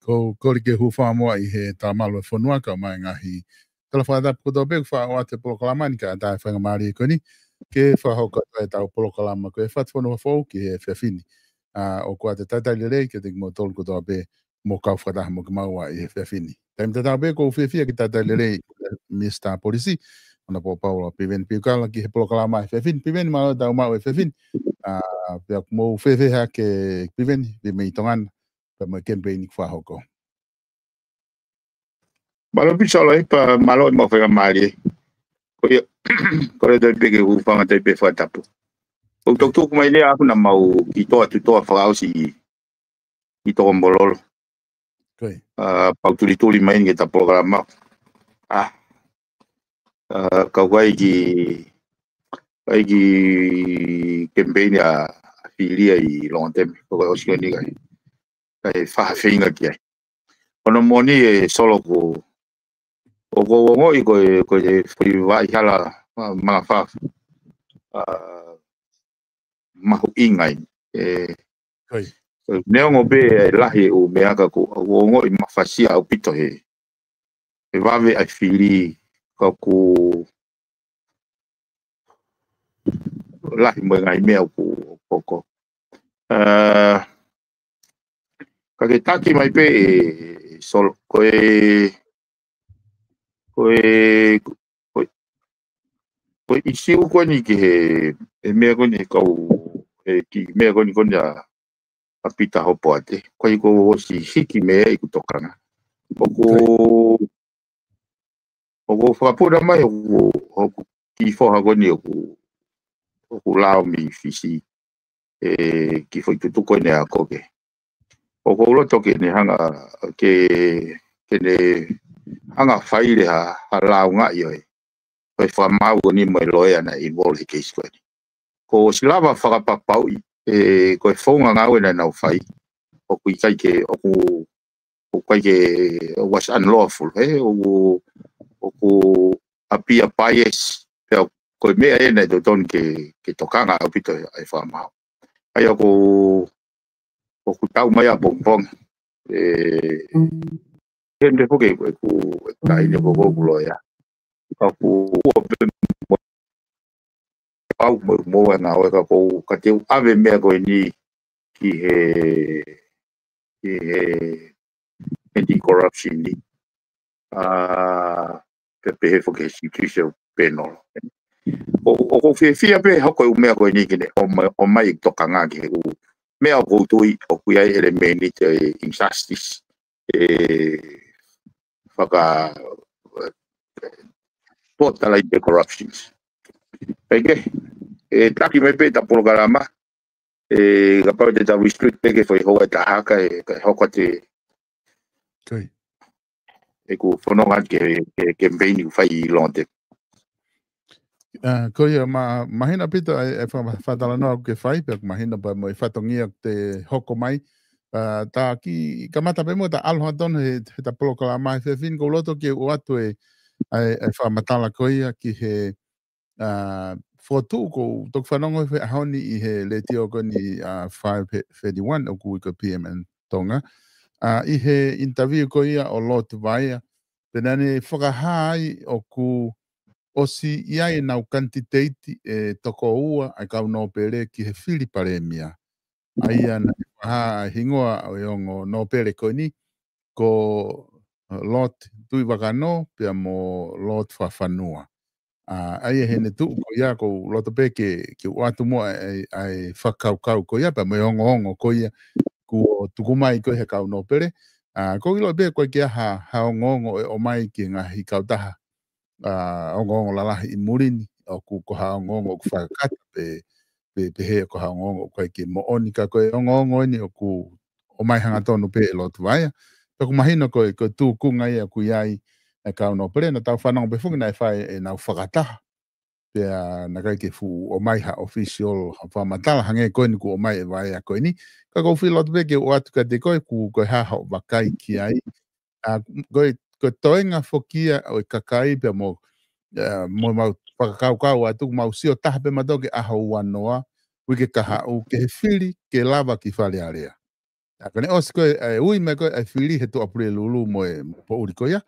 Ko ke hu fa mo I he ta malo fonua ka mai ngahi. Tala fa da ko do be fa o te proklama ni ka da fa mari ko ni ke fa ho ka ta proklama ko fa fo no fo ki he fa fini. O ko te tata le ke te mo tol ko do be mo ka fa da mo ma wa I fa fini. Tem te ta be ko fe fi ki tata le Mr. Polisi ona po Paulo piven piukala ki he polokalama fefin piven ma da ma fefin pia mo fefe ha ke piven de me tongan pa mo campaign fa hoko malo pisolo pa malo mo fa mali ko de pege u fa te pe fa tapu o tok mai le aku na mau ki to fa au si i to mbololo pa tuli mai nge ta programa ka wai ki campaign a filia i long term ko o si ni kai fa finga ki ono moni e solo ko o go i ko foi vai hala ma fa ma ingai neongo be lahi o meaka ko o i mafasia o pito he vave ai fili ka ku lahi mo ngai mea ko koko ka ke taki mai pe sol ko isi u ko ni ke mea ko ni ka ki mea ko ni ko ya apita hopo ate ko i ko si hiki mea i kutokana o whakapura mai o ki whoha goni o lao mi fisi ki whai tutuko ne a koke o ko roto ke ne hanga ke ne hanga whaire ha lao ngā ioi koe whamau ni mai loe ana i wole ke iskwani ko silava whakapapau koe whaunga ngāwe na nau whai o kui kai ke o kai ke was unlawful o ku apia paies ko mea ena do don ke tokanga o pito ai whamau ai o ku tau mai a bongbong hende hoke ku kai ne ko loya ka ku au mo na o ka te ave mea ko ni ki he anti-corruption ni pe he foke institution penal o fia pe hoko mea ko ni kine o mai tokanga ke mea ko tui o kuia elementi te injustice faka total corruptions pege taki me pe ta programa kapag te ta restrict pege foi ho ta haka hoko te ku fononga ke campaign fai lonte ko ia mahina pita e fatala no ke fai pe mahina pa mo fatongia te hoko mai ta ki kamata pe mo ta alho don he ta polokalama mai fe fin ko loto ke o atu e fa matala ko ia ki he fotu ko tok fanongo fe honi i he le tio ko ni 551 o ku ko PM tonga i he interview ko ia o lot vai penane whakahai o ku o si iai nau kantiteiti toko ua ai kau no pere ki he fili paremia. Ai ana hingoa o yongo no pere ko ni ko lot tui wakano pia mo lot whawhanua. Ai hene tu ko ia ko loto pe ke watu mo ai whakaukau ko ia pa mo hongo ko ia ku tukumai ko he kau no pere. Ko ilo pe ko kia ha hongo o mai ki ngahi kau taha. Ongo lalahi i murini o ku ko ongo ku whakakata pe he ko ongo ko ki mo onika ko ongo ni o ku o mai hanga tonu pe lo tu vai pe ku mahino ko tu ku ngai ku iai e ka no pere na tau whanong pe fungi nai whai e nau whakataha pe na kai ke fu o mai ha official ha whamatala hange ko ni ku o mai e vai a ko ni ka ko fi lo tu pe ke o atu ka te ko ku ha ho wakai ki ai ko toenga fokia o kakai pe mo mau whakakaukau atu mau sio taha pe madoke aha uanoa wike kaha o ke he whiri ke lava ki whale area. Kone osi koe ui me koe whiri he tu apure lulu mo po uri koia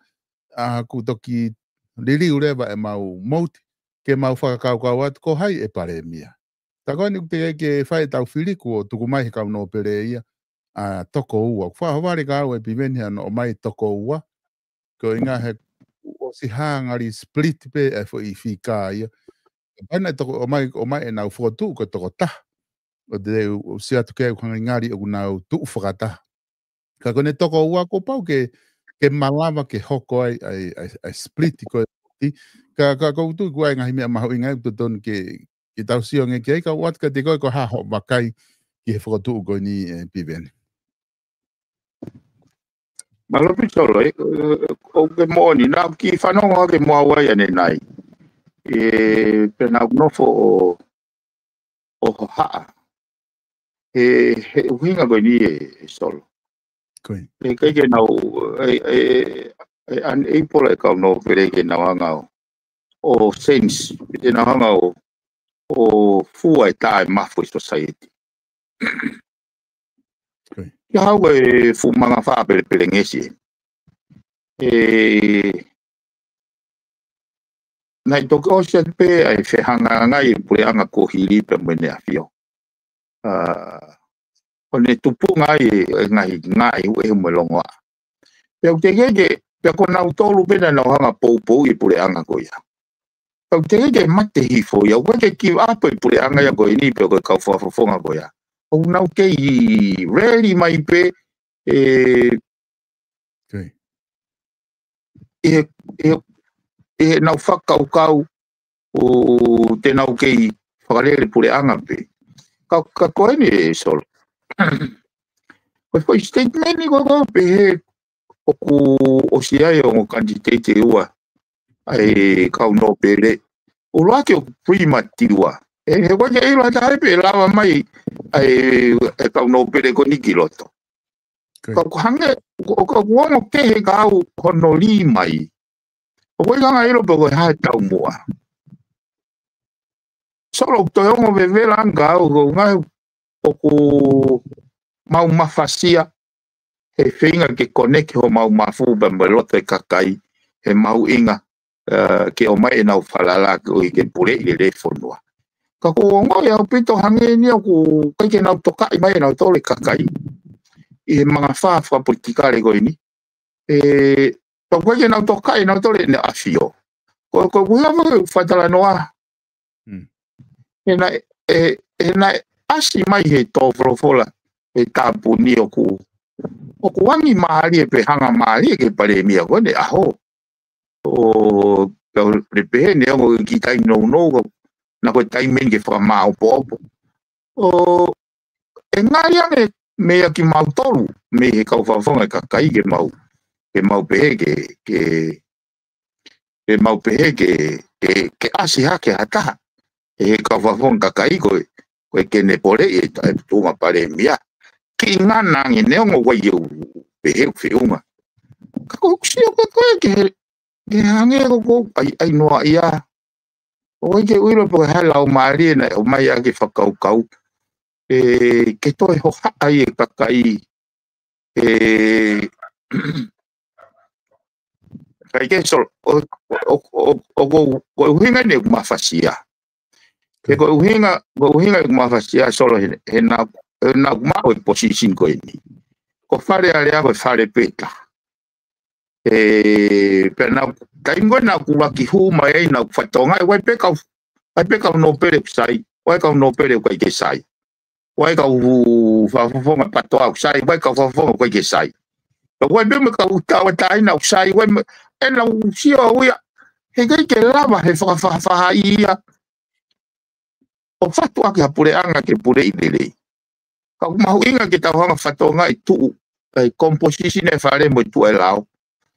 ku toki liri urewa e mau mouti ke mau whakakaukau atu ko hai e pare mia. Ta koe ni te ke whae tau whiri ko tuku mai he kau no pere ia toko ua. Whahawari ka au e piveni ano o mai toko ua ko inga he si hanga li split pe e fo I fika ia. Ana to o mai na fo tu ko to ta. O de o si atu ke ko ngari o na tu fata. Ka kone toko ua ko pau ke malama ke hoko ai split ko ka ko tu ko ngai me ma inga tu ton ke tau si nge ke ka wat ka te ko ha ho makai ki fo tu ko ni piven. Malapi solo o ke mo ni na ki whanonga ke mo awa ia nei. Pena no fo o haa. He uhinga ko ni solo. Koi. Kai ke nau an April e kau no pere ke nau hanga o sense ke nau hanga o fua e tae mafu society. Kia hau e fu manga wha pere ngesi. Nai toke o siat pe ai whehanga ngai pure anga ko hiri pe mwene a fio. O ne tupu ngai ngai ue mwelongoa. Peo te keke, peo ko nau tolu pena nau hanga pou I pure anga ko ia. Peo te keke mate hifo ia, weke ki apa I pure anga ia ko ini peo ko kau whafonga ko ia. O nau kei rarely mai pe nau whakau o te nau kei whakarere pure anga pe. Ka koe ni solo. Koe statement ni ko pe he o siai o candidate ua ai kau no pere. O lake o primatiwa. He wake ilo tae pe lawa mai ai kau no pere ko niki loto. Ka hange o kuongo kehe kau hono li mai. O koe kanga ilo pe koe hae tau mua. Solo to yongo vevela anga o ngai o ku mau mafasia he whinga ke koneke ho mau mafu ba meloto e kakai he mau inga ke o mai nau whalala ke pure I le whonua. Ka ko ngo ya pito hange ni o ku kai ke nau toka I mai nau tole kakai I he mga wha politikare ko ini. Ka kai ke nau toka I nau tole ne afio. Ko kuha mo whatala noa. E na asi mai he tō wholofola e tāpu ni o ku wangi maari e pe hanga maari e ke pare mia kone aho o le pehe ne o ki tai no na koe tai meni ke whakamao po o e ngari ange mea ki mau tolu me he kau whawhonga kakai ke mau pehe ke mau pehe ke asi hake hataha e kau whawhonga kakai koe kene pore e tae tūma pare mia. Ki ngana ngi neongo wai au pehe whiunga. Kako kusio koe ke hange ko ai noa ia. O ke uiro po hala o maari na o mai ake whakaukau. Ke toi ho haai e kakai. Kai ke sol o hinga ne mafasia. Ke ko uhinga mafasia solo he na mau e position ko ini. Ko fare ale ko fare peta. Pena kaingo na ku ki huma e na fatonga e wai peka no pere sai. Wai ka no pere ko ke sai. Wai ka u fa pato au sai, wai ka fa ko ke sai. Wai be me ka u ta tai na sai, wai e na u sio uia. He ke lava he fa ia. O fatua ke hapure anga ke pure I lele. Ka mahu inga ke tau hanga fatonga I tuu. Ai composition e whare mo I tuu e lao.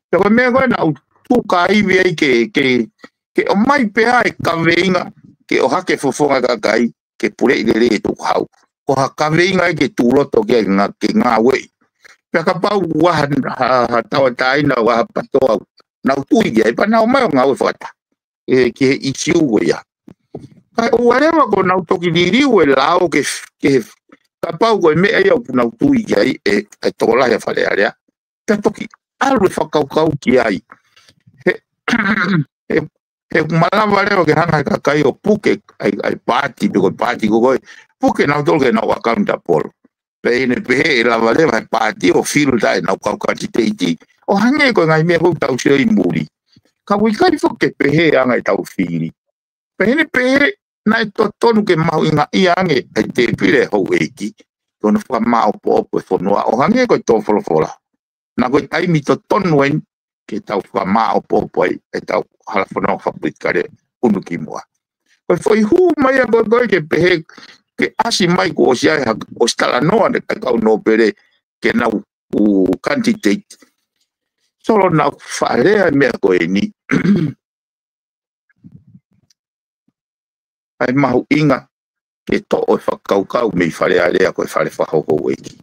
Peko mea koe na tu ka iwi ai ke o mai pea e kaweinga. Ke o hake fofonga kakai. Ke pure I lele e tuku hau. Ko ha kaweinga e ke tūroto ke ngā wei. Pea ka pau waha tawa taina waha patoa. Nau tui kia. Ipa nau mai o ngā ue whata. Ke he isiu go ia. Kai o wharewa ko nau toki diriu e lao ke ka pau koe mea iau nau tui ki ai e tōla hea whare area. Ka toki alu whakaukau ki ai. He malawa rewa ke hanga ka kai o puke ai pāti, piko pāti ko koe. Puke nau tolke nau akaunta polo. Pe ene pehe e lawa rewa he pāti o filu tae nau kaukati teiti. O hange koe ngai mea kou tau sio I muri. ka wikai fo ke pehe anga tau fili pehe na to tonu ke mau inga iange te pile ho eki tono fa mau po fo noa o hange ko to fola na ko tai mi to tonu en ke tau fa mau po tau hala fo no fa pikare unu ki moa ko foi hu mai go ke pehe ke asi mai ko sia o stala noa de ka no pere ke na u candidate solo na farea me ko ni ai mahu inga ke to o whakaukau me whare area koe whare whahoko weki.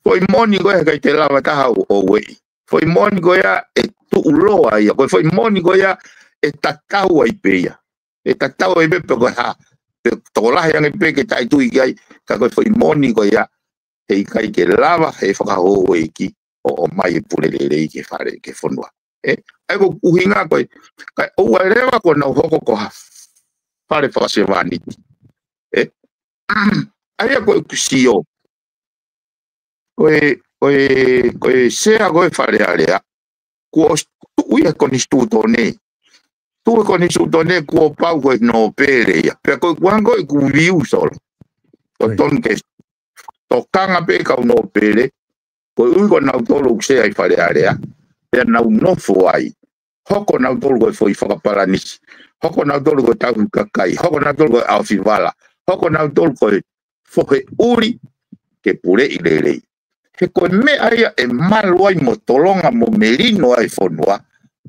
Foi moni goia kai te lava taha o wei. Foi moni goia e tu uloa ia. Foi moni goia e tatau ai peia. E tatau ai pepe koe ha. Te tokolahi ange pe ke tai tui kai. Ka koe foi moni goia e kai ke lava e whakaho weki o mai e pulelelei ke whare ke whonua. Ai ko uhinga koe. Kai oua rewa ko nau hoko koha. Whare whakasewaniti. Ai a koe kusio. Koe sea koe whare area. Kua tui e koni stutone. Tui koni stutone kua pau koe no pere ia. Pea koe kuango e ku viu solo. Ko ton ke tokanga pe kau no pere. Koe ui ko nau tolu sea i whare area. Pea nau nofo ai. Hoko nau tolu koe foi whakaparanisi. Hoko nau tolu koe tau kakai. Hoko nau tolu koe awhiwala. Hoko nau tolu koe fohe uri ke pure i lelei. He koe me aia e malu ai mo tolonga mo merino ai whonua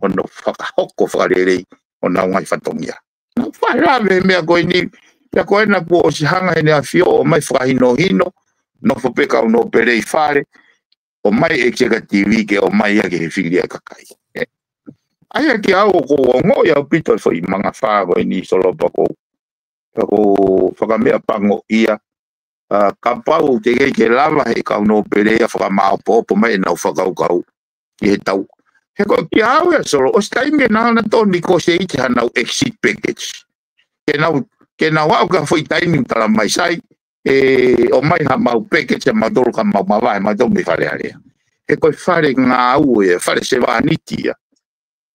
ono whakahoko whakarelei o nau ngai whatongia. Nau whalawe mea koe ni pia koe na kua o si hanga hene a fio o mai whakahino hino no whapeka o no perei whare o mai executive ke o mai ake he whiri a kakai. Aia ki au ko o ngoi au pito i manga whaa koe ni solopa kou. Kako whakamea pango ia ka pau te kei ke lava he kau no perea whakamao popo mai nau whakaukau ki he tau. He koe ki au ea solo, o staime nana toni ko se iti hanau exit package. Ke nau au ka whai taiming tala mai sai, o mai ha mau package e madolo ka mau mawae, madolo me whare area. He koe whare ngā au e, whare se wāniti ia.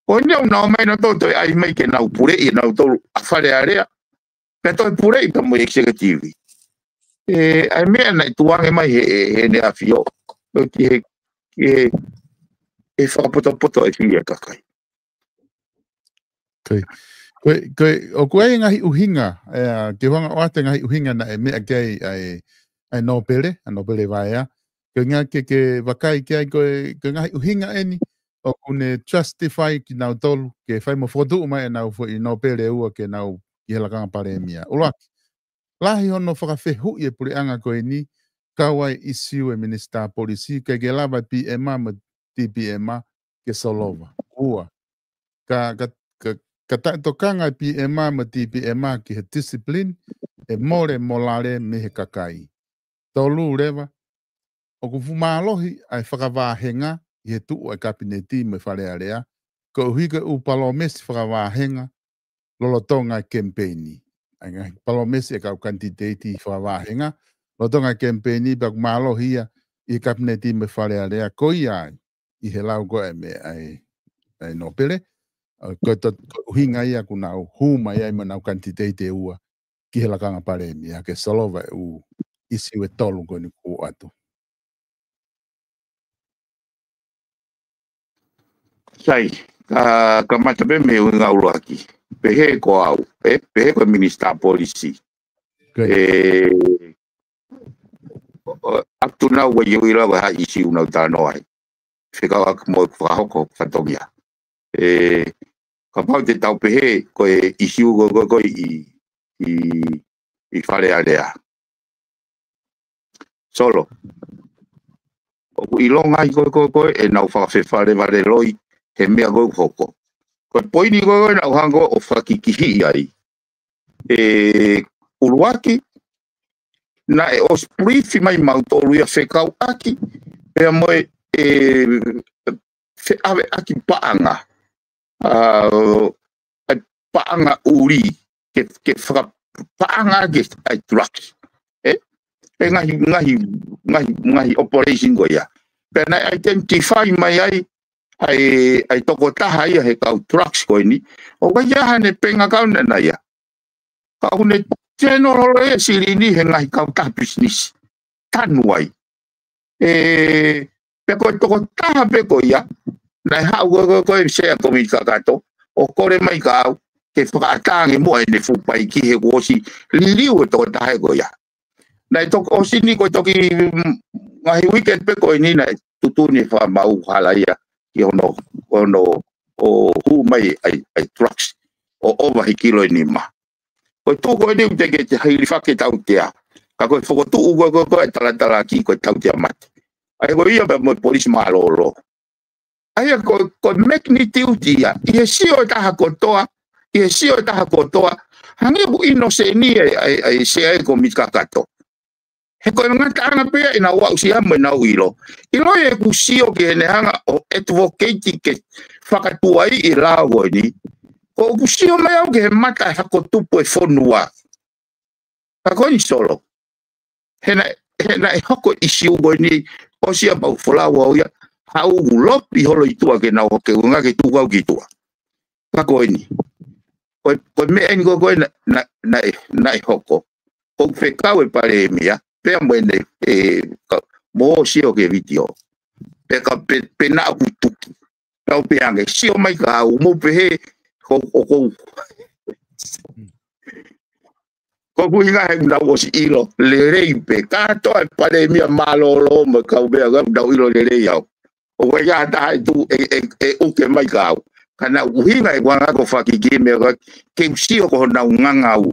Ko neu nau mai na toto e ai mai ke nau pure i nau tolu a whare area. Pea toi pure i tamu executive. Ai mea nai tuange mai he ne a fio. Ki he whakapoto e whia kakai. O koe ngahi uhinga, ke wanga o ate ngahi uhinga na e mea kei ai nopere, a nopere vaea. Ke ngā ke wakai kei koe ngahi uhinga eni, o kune justify ki nau tolu, ke whai mo whotu mai e nau i nopere ua ke nau i helakanga pare mia. Uloaki. Lahi hono whakawhehu i e puri anga koe ni, kawai isiu e minister polisi, ke lava PMA ma TPMA ke solova. Ua. Ka taitokanga PMA ma TPMA ki he discipline, e more molare me he kakai. Tolu rewa, o kufu maalohi ai whakawāhenga i he tuu e kabineti me wharearea, ko uhika u palomesi whakawāhenga, lolotonga kempeini. Palomesi e kau kandidati whawāhenga, lolotonga kempeini bak malohia i kabineti me wharearea koi ai, i he lau koe me ai nopere, ko to hinga ia ku nau huma ia me nau kandidati ua, ki he lakanga pare mia, ke solova u isi we tolu ko ni ku atu. Sai, ka matape me unga uruaki. Pehe ko au, pehe ko minister polisi. Up to now, when you will have a issue now, Tanoai. Figure out more for Hoko Fatogia. Kapau te tau pehe, ko issue go i whare area. Solo. I longa i koe, e nau whakawhare ware loi, he mea go hoko. Ko poini koe nau hango o whakikihi ai. Uruaki, na e os brief mai mautoru ia whekau aki, pea moe ave aki paanga. Paanga uri, ke paanga ke ai trucks. Ngahi operation go ia. Pea na identify mai ai, ai toko taha ia he kau trucks ko ni o ka ia hane penga kau na ia ka une teno rolo e siri ni he ngai kau ta business tanuai pe ko toko taha pe ko ia na ha ko se ko mi ka kato o kore mai kau ke whakaatangi mo e ne fupai ki he kosi liliu e toko taha ko ia na toko o sini ko toki ngahi weekend pe ko ni na tutuni wha mau hala ia i ono o hu mai ai trucks o over hi kilo ni ma ko tu ko ni te ke hili fake tau tia ka ko foko tu ko tala ki ko tau tia mat ai ko ia mo police malolo ai ko magnitude dia i sio ta ko toa i sio ta ko toa hangi bu innocent ni ai se ko mitakato he ko ngata anga pe ina wa usia mo na uilo ilo e kusio ke ne hanga o advocate ke fakatuai i lago ni ko kusio mai au ke mata ha ko tupo e fonua ka ko ni solo hena hoko isi ugo ni o sia ba folawa o ya ha u lopi holo itua ke na o ke unga ke tu au kitua ka ko ni ko me en go na hoko o fe kawe pare mia pe mwene mo sio ke video pe ka pe na utu na pe ange sio mai ka mo pe ko inga he na o si ilo le rei pe ka to pare mia malolo mo ka be ga da ilo le rei au o ya da tu o ke mai ka kana uhinga e wanga ko faki game ke sio ko na nganga u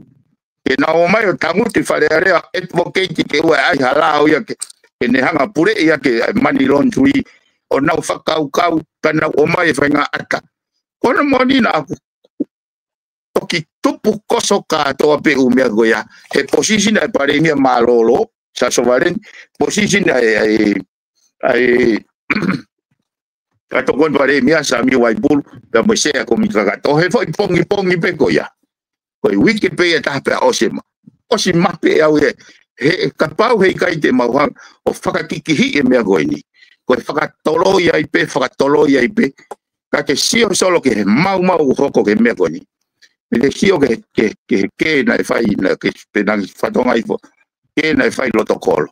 ke na o mai o tangu te whare area advocate ke ua ai halao ia ke ne hanga pure ia ke money laundry o nau whakau kana o mai e whainga ata kono moni na aku toki tupu koso katoa pe umea goia he position ai pare mia malolo sa sovaren position ai kato kon pare mia sa mi waipul pe mo se ko mi kagato he foi pongi pe goia koi wiki pe ta pe osima pe au he kapau he kai te mau o whakakiki hi e mea goini koi whakatolo ia ipe ka ke sio solo ke mau hoko ke mea goini le sio ke na fai na ke penang fatonga ifo ke na fai protocolo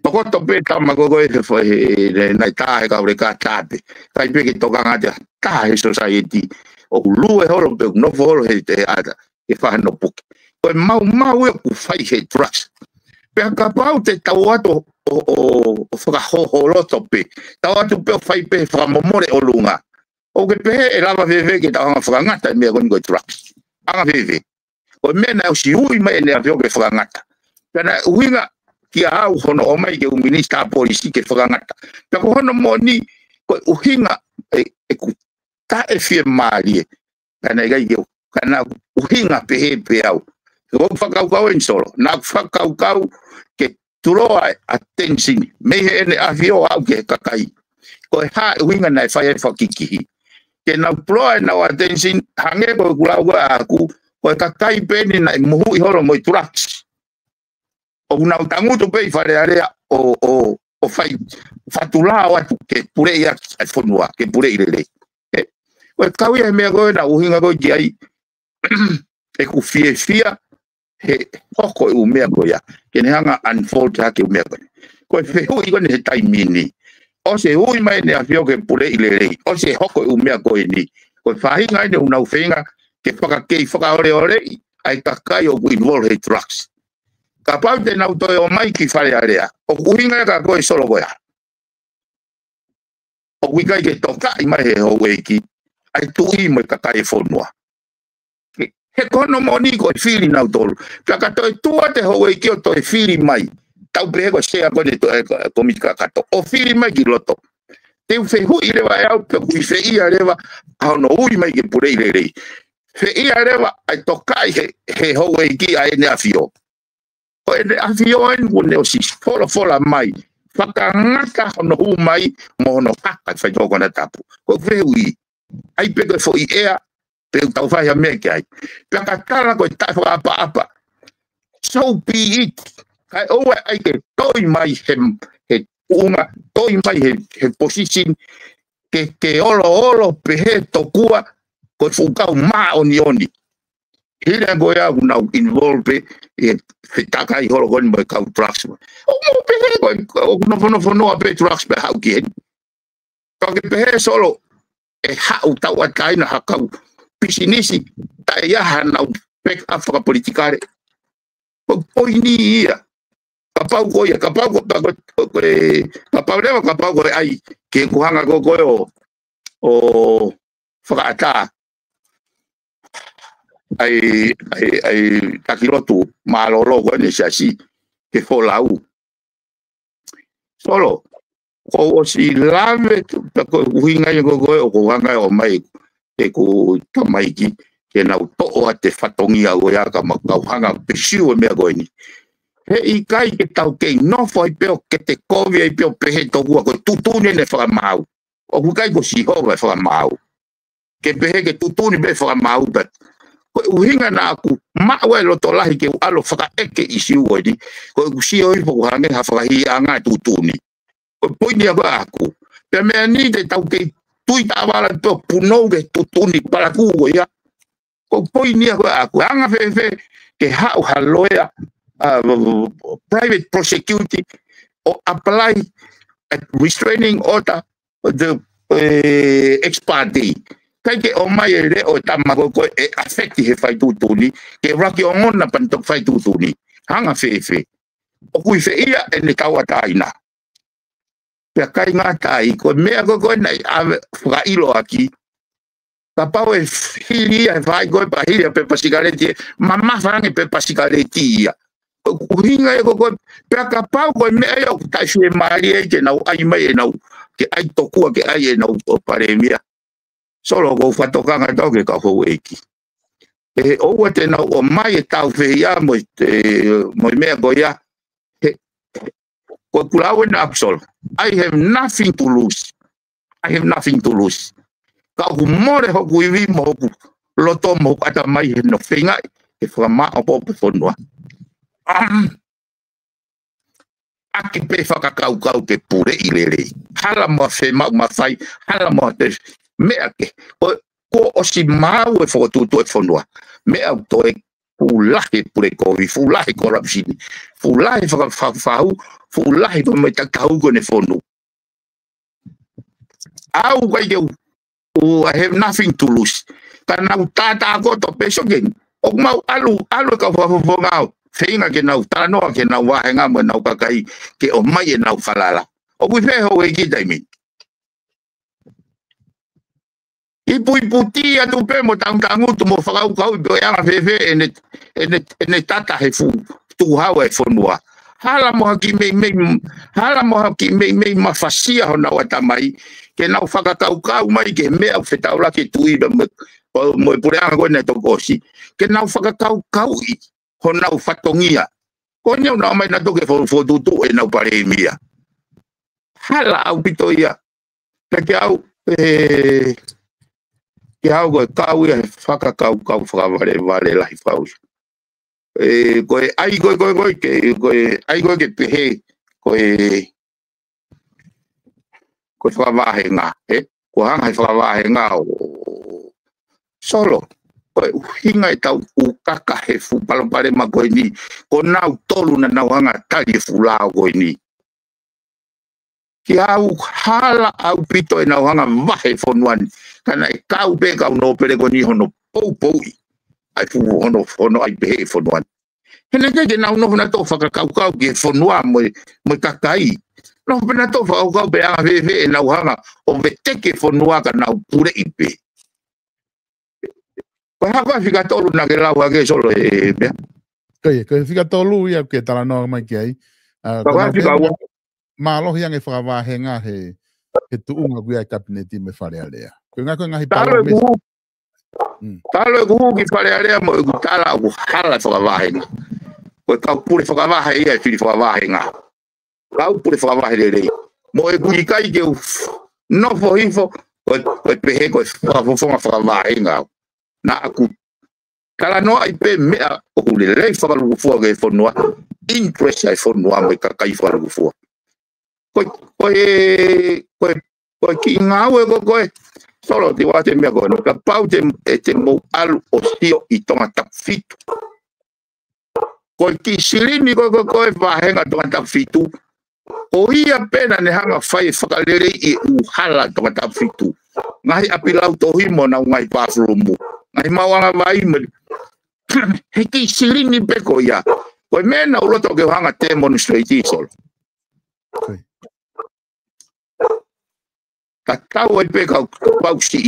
toko to pe tama gogo e foi na ta he ka ureka tape kai pe ke toka ngata ta he society o lue holo pe no holo he te ada e fa no puk ko mau e ku fai he trust pe ka pau te tawato o fa ho lo tope tawato pe fai pe fa momore o lunga o ke pe e lava veve ke ta fa ngata me go ngo trust anga veve o me na si ui mai ne avio ke fa ngata kana winga ki au hono o mai ke o minister policy ke fa ngata pe ko hono moni ko uhinga e ku ta e fie mali kana ga yo kana uhinga pe au ko whakau en solo na whakau ke turoa attention me ene avio au ke kakai ko ha uhinga na whai whakikihi ke na ploa na attention hange ko kulaua aku ko kakai peni na muhu i holo moi tracks o una tanguto pe fare area o fai fatula o ke pure ia fonua ke pure ile o kau ia me go na uhinga go ai e ku fia he hoko u me go ya ke ne hanga unfold ha ke me go ko fe hu i go ne taimini o se hui mai ne afio ke pure ile o se hoko u me go ni ko fa hinga ne una ufenga ke faka ke faka ore ai kakai o involve trucks kapau te na to o mai ki fare area o uhinga ka go solo go ya o wikai ke toka i mai he ho weki ai tui mo kakai fonua he kono moni ko fili na tolu ka to tua te ho weki o to fili mai tau pe ko se ko ne to komika ka to o fili mai ki loto te fe hu ile va au pe ku fe ia leva a no ui mai ke pure ile fe ia leva ai tokai he ho weki ai ne afio o ene afio en wo ne o si fola mai whakangata hono hu mai mo no haka whai toko na tapu ko fe ui ai pego fo i ea pe tau fai a me ke ai pe ka kala ko ta fa apa so be it kai o ai ke toi mai he unga toi mai he position ke olo pehe tokua ko fuka ma oni. Hile go ya una involve e fitaka I holo gon mo ka drugs. O mo pehe ko no a pe drugs be how gen. Ko ke pehe solo e ha uta wa kaina hakau pisinisi ta ya hana pek afra politikare. Ko poini ia. Kapau ko ai ke kuhanga ko o frata ai takirotu malolo ko ni sasi ke folau solo ko si lave ko hinga ko kuhanga o mai e ko tamaiki ke na to ate fatongia o ya ka makauhanga pesiu me ko ni he I kai ke tau ke no foi peo ke te kovia I peo pehe tokua ko tutune ne whakamau. O ku kai ko si hova whakamau. Ke pehe ke tutune be whakamau bet. Ko uhinga na aku mawe loto lahi ke alo whaka eke isi uodi. Ko si hoi po hange ha whakahi anga tutune. Ko poini aku. Pe mea ni te tau ke tui tawala peo punou ke tutune para kuo ya. Ko poini aku anga fefe ke hau haloea private prosecuting or apply a restraining order the ex parte. Kai ke o mai re o tamago ko affect he fai tutuni ke raki o ngona pantok fai tutuni hanga fefe o kui fe ia ene kawataina pe kai ngatai ko mea ko nei fra ilo aki kapau e hilia vai go pa hilia pe pasigareti mama fange pe pasigareti uhinga e ko pe kapau ko me e o ta shue mari e ke nau ai mai e nau ke ai tokua ke ai e nau o paremia solo go fatokanga to ke ka ho eki e o te nau o mai e tau fe ia mo me go ya ko kulau na absol I have nothing to lose ka humore ho kuivi mo loto mo ata mai no finga e frama o po fonwa aki pe whakakau ke pure I lere. Hala mo fe mau mawhai, hala mo te mea ke. Ko o si mau e whakatutu e whanua. Mea to e fulahi pure kovi, fulahi korapsini, fulahi whakawhau, fulahi whametakau kone whanu. Au kai ke I have nothing to lose. Kana utata ako to peso gen. O mau alu ka whawhongau. Feinga ke nau tanoa ke nau wahenga mo nau kakai ke o mai e nau whalala. O kui wheho e ki taimi. Ipu tia tu pe mo tangu tu mo whakau kau I peo yanga whewe ene tata he fu tu hawa e whanua. Hala mo haki mei mawhasia ho nau atamai ke nau whakakau kau mai ke mea whetaula ke tuida mo e pureanga koe ne tokosi ke nau whakakau kau I ho nau fatongia. Ko nyau na mai na toke fo tutu e nau paremia. Hala au pito ia. Ke au go kau ia whakakau whakavare lahi whau. Koe ai koe ke pehe koe whakavahenga. Ko hanga whakavahenga o solo. Hinga e tau ukaka he fu palopare ma koe ni ko nau tolu na nau hanga tali e fulao koe ni ki au hala au pito e nau hanga vahe fonuani kana e kau pe kau no pere koe ni hono pou ai fu hono ai pehe fonuani hena ke nau no hona to whakakau ki e fonua mo kakai no pena to whakakau pe a vewe e nau hanga o veteke fonua ka nau pure ipe Pahapa fica tolu na ke lau ake solo e mea. Kai fica tolu ia ke tala noa mai ki ai. Pahapa fica ua. Maalohi ange whakawahenga he tuunga kuia I kabineti me whare alea. Koe ngako ngahi palo mesi. Talo e kuhu ki whare alea mo e kutala ku hala whakawahenga. Koe kau pure whakawahe ia e whiri whakawahenga. Kau pure whakawahe rei. Mo e kui kai ke nofo hifo koe pehe koe whakawahenga. Na aku kala no ai pe mea o le lei whakaluku fua ke whanua interest ai whanua me kakai whakaluku fua koe Ko ki ngau e ko e solo te wa te mea ko no ka pau te mo alu o sio I tonga tak fitu. Ko ki silini ko e vahenga tonga tak fitu. O ia pena ne hanga fai whakalere I uhala tonga tak fitu. Ngai api lau tohimo na ngai pafulumu. Ngai mawanga vai me. He ki silini pe ko ia. Ko mena uloto ke hanga demonstrate solo. Ka tau e pe kau pau si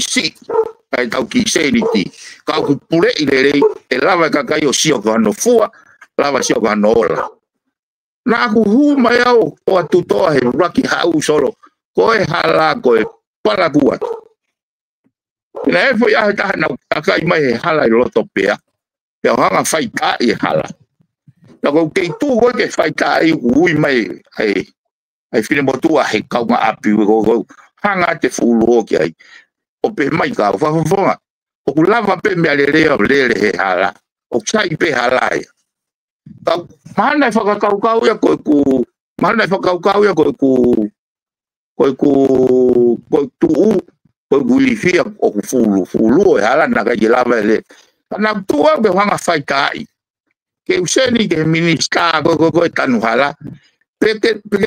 kai tau ki seniti kau ku pule I le e lava ka kai o sio ko no fua lava sio ko no ola na ku hu mai au o atu toa he raki hau solo ko e hala ko e para kua na e foi a ta na kai mai he hala I loto pea pe hanga fai ka I hala na ko ke tu ko ke fai ka I ui mai ai fine mo tu a he kau ma api ko hanga te fulu ki ai o pe mai ka fa o ku lava pe me ale le he hala o sai pe hala ia ka mana fa ka ya ko ku mana fa ka ya ko tu ko gulifia o ku fulu e hala na ka lava le na tu a be hanga fai kai ke useni ke minista ko tanu hala pe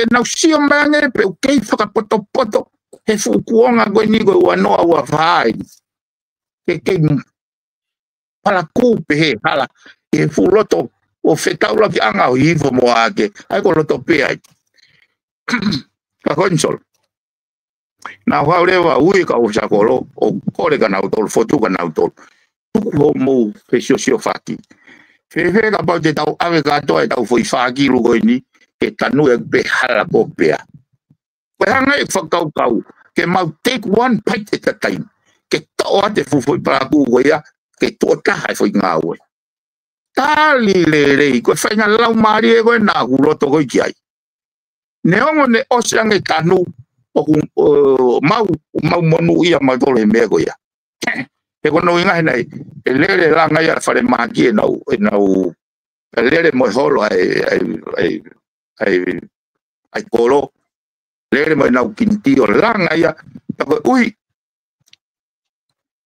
na usio mangi pe ke fa poto he fukuonga ko ni ko wano wa vai ke para kupe he hala e fuloto o fetaula ki anga o ivo mo ake ai ko loto pe ai ka konsol na wa lewa ui ka o sakolo o kore ka na utol fotu ka na utol ko mo fe sio fati fe ka pa de tau ave ka to e tau foi faki lu ko ni ke tanu e be hala ko pe ko hanga e kau ke mau take one bite at a time ke to ate fu para ku ya ke to ta hai foi ngawe tali le ko fa nga lau mari e ko na ku loto ko ki ai ne ongo ne osiang e tanu o mau monu ia ma dole me ko ya e ko no inga nei e le la nga ya fa le ma ki e no le mo holo ai kolo le mo na kinti o langa ya ko ui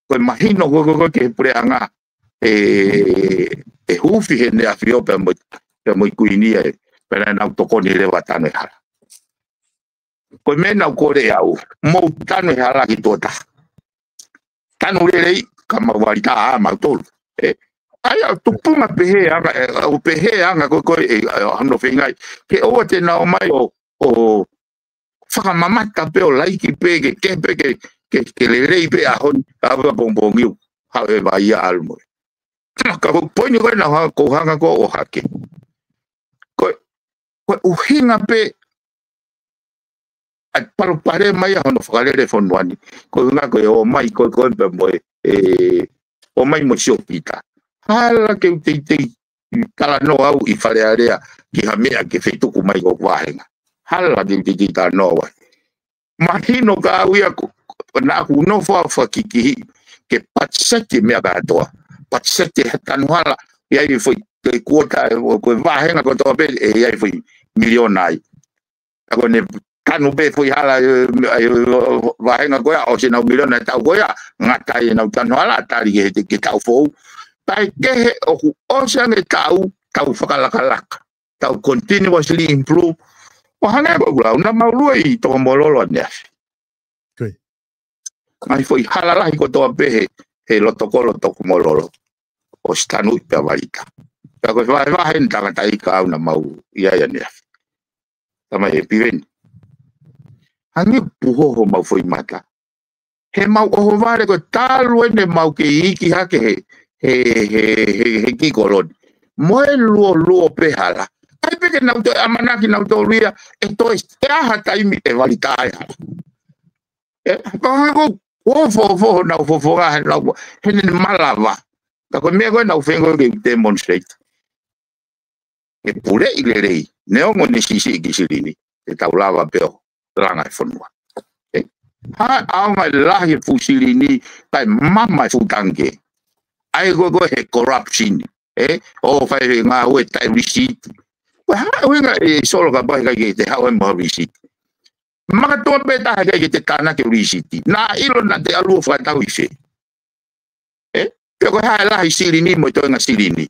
ko imagino ko ke preanga hufi ne afio pe mo kuinia pe na to ko ni le batano hala ko mena ko le au mo tano hala ki tota tano le kama walita ma tol ai tu punga pehe anga o pehe anga ko no fingai ke o te na o mai o whakamamata pe o laiki pe ke le rei pe ahon awa bongbongiu hawe vai a almo ka ko poini ko na ko hanga ko o hake ko uhinga pe at pare mai hono whakalere fonuani ko nga ko o mai ko pe mo o mai mo sio pita hala ke te kala no au I fale area ki hamea ke feito ku mai ko wahenga hala de ta no wa mahino ka uia na ku no fa kiki ke patsete me ga to patsete tanu hala ia I foi ke kuota ko vahenga ko to be ia I foi milionai ko ne tanu be foi hala vahenga ko o se na milionai ta ko ya ngata ina tanu hala tali ke ta fo tai ke o se ne tau whakalaka tau continuously improve o hana ko gula una maului to mololo ne okay mai foi halala ko to be he lotokolo to mololo o stanu pe valita ka ko va henta ka tai ka una mau ia ne tama e piven hangi puho mau foi mata he mau o vare ko talu ne mau ke iki hake he ki kolon mo luo pe hala ai pe na to amanaki na to ria esto está hata imi te valita ya ko fo na ga na hen malava ka ko me go na fengo ke demonstrate e pure ilere ne o mo ni sisi ki silini e taulava peo langa fonua ha ama la he fusilini kai mama futange ai go he corruption o fai nga o tai receipt wa nga solo ka ba ga te ha mo receipt maka toa peta hake ke te kana ke risiti na ilo na te alu fa tau ise pe ko ha la sirini mo to nga sirini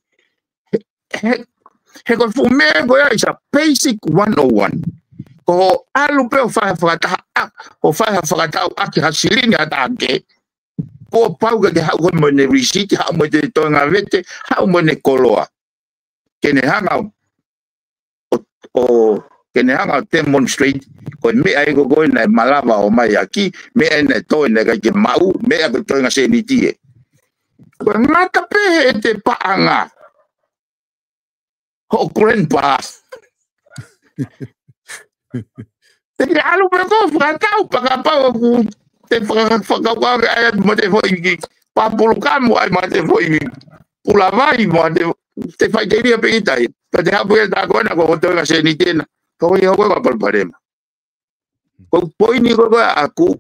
he ko fu me ko ya isa basic 101 ko alu pe fa ta o fa ta aki ha sirini ata ke ko pau ke ha ko mo ne risiti ha mo te to nga vete ha mo ne koloa ke ne hanga o kene hanga demonstrate ko me ai go na malava o mai aki me ene to ene ka ke mau me a to nga se ni tie ko ngata pe te paanga o grandpa te alu pe ko frata pa pa ku te fa ka ai mo te foi pa pulukan mo ai mo te foi pula vai mo te fai ke ria pe itai te ha po da ko na ko to nga se ni tie ko yo ko palparema ko poini ko aku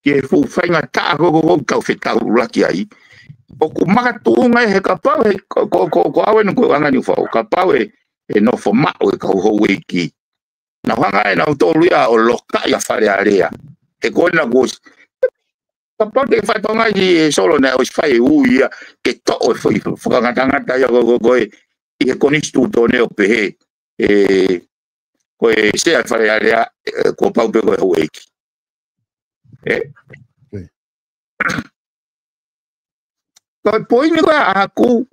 ke fu fainga ta ko ka feta laki ai o ku maka tunga he ka pa ko awen ko anga ni fa ka pa e no fo ma o ka ho weki na hanga na to luia o loka ya fare area e ko na go ka pa te fa tonga ji solo na o fai u ia ke to o foi fa nga ta ya go e con istituto ne o pe ko se a fare area ko pa pe ko weki ko poi ni ko aku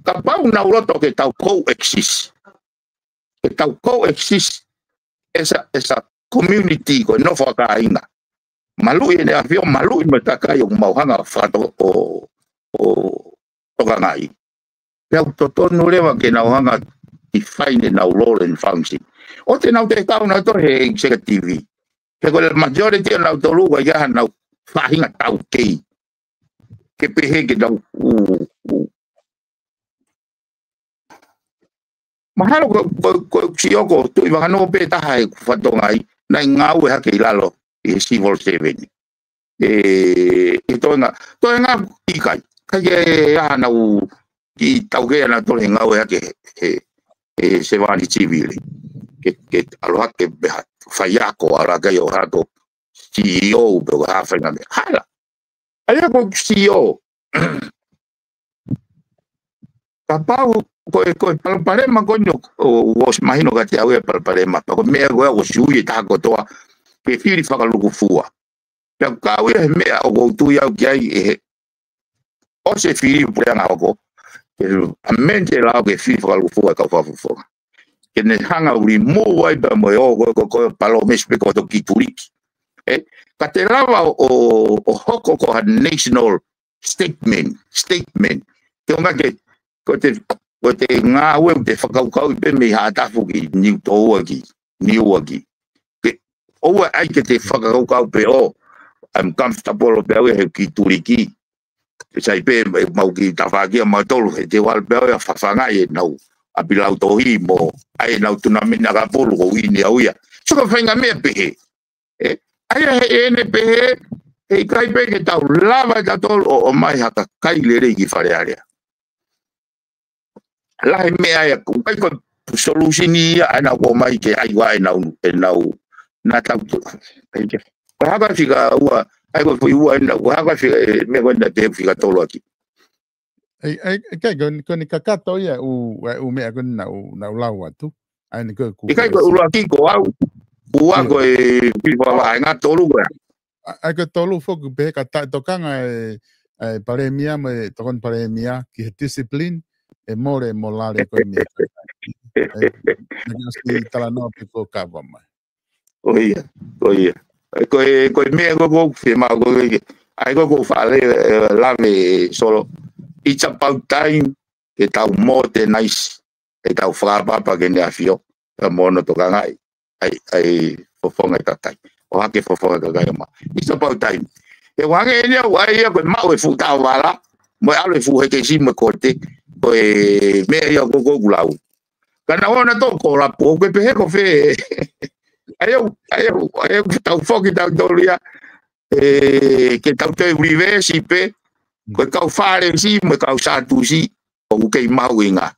ka pa una roto que tau coexist esa community ko no fa ka inga malu ene afio malu me taka yo mau hanga fa o ngai pe to no le va que na hanga define na role and function o te na te ka una to he executive que con el majority na to lu ya na fa hinga tau ke pehe ke dau mahalo ko sioko tu iba no pe ta hai fatonga ai na ngau ha ke lalo e civil 7 to nga ikai ka ye ana u ki tau ke na to ngau ha ke se va ni civil que aloha que fayako ala que yo hato CEO pero ha fena hala aí ko CEO kapau ko palparema coño os imagino que te hawe palparema ko me go sui ta ko to que firi fa lu fua ya ka we me o tu ya que ai o se firi por nga ko a mente la que firi fa lu fua ka fa fua que ne hanga uri mo wai ba mo ko palo me spe ko to kituriki ka te lava o hoko ko national statement te nga ke ko te nga we te whakaukau pe me ha tafu ki niu tō aki ke oua ai ke te whakaukau pe I'm comfortable pe au he ki turiki ke sai pe mau ki tawhaki a mautolu he te wal pe au ya whawhangai e nau a pilau tohi mo ai nau tuna mina ka polu ko wini au ia so ka whainga mea pehe ai he ene pehe e kai pe ke tau lava tatol o mai haka kai lere ki whare area lai mea ya ku kai ko solution ana ko mai ke ai wa nau na tau ai haka fica ua ai ko foi ua na haka fica me ko na te fica tolo aqui ai kai ko ni kakato ia u me ko na lau atu ai ni ko kai ko ulu aqui ko au ua ko e pipa wa nga tolu ga ai ko tolu foku pe ka ta tokanga e paremia me tokon paremia ki discipline e more molare ko mi nasi tala no pico kava mai oia ko me go firma go ai go fale lave solo it's about time que tau mote nice e tau frapa pa que ne afio e mono tokanga ai fofonga tatai o hake fofonga ka ma it's about time e wange ne wa ia ko ma o futa wala mo alo fu he que si me corte ko me ia go gulau kana ona to ko la po ko pe ko fe ai tau foki tau dolia que tau te vive si pe ko kau fare si me kau satu si o ke mauinga